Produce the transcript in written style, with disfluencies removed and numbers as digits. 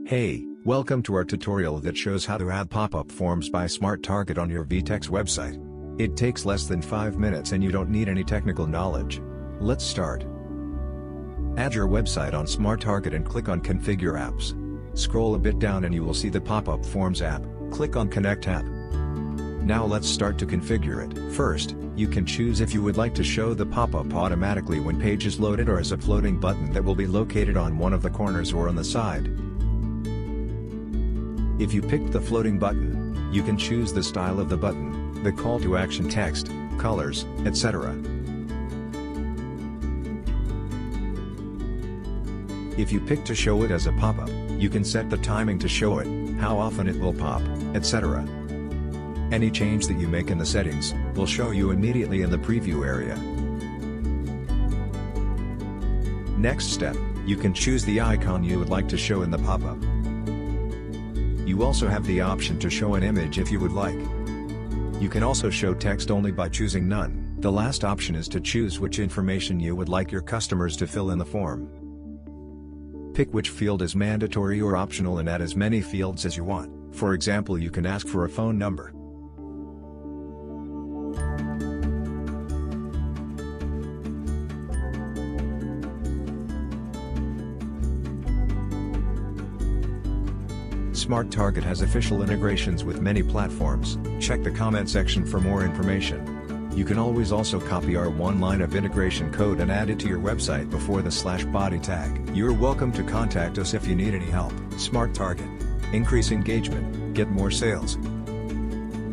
Hey, welcome to our tutorial that shows how to add Popup Forms by Smart Target on your Vtex website. It takes less than 5 minutes and you don't need any technical knowledge. Let's start. Add your website on Smart Target and click on Configure Apps. Scroll a bit down and you will see the Popup Forms app. Click on Connect app. Now let's start to configure it. First, you can choose if you would like to show the pop-up automatically when page is loaded or as a floating button that will be located on one of the corners or on the side. If you picked the floating button, you can choose the style of the button, the call to action text, colors, etc. If you pick to show it as a pop-up, you can set the timing to show it, how often it will pop, etc. Any change that you make in the settings will show you immediately in the preview area. Next step, you can choose the icon you would like to show in the pop-up. You also have the option to show an image if you would like. You can also show text only by choosing none. The last option is to choose which information you would like your customers to fill in the form. Pick which field is mandatory or optional and add as many fields as you want. For example, you can ask for a phone number. Smart Target has official integrations with many platforms. Check the comment section for more information. You can always also copy our one line of integration code and add it to your website before the /body tag. You're welcome to contact us if you need any help. Smart Target. Increase engagement, get more sales.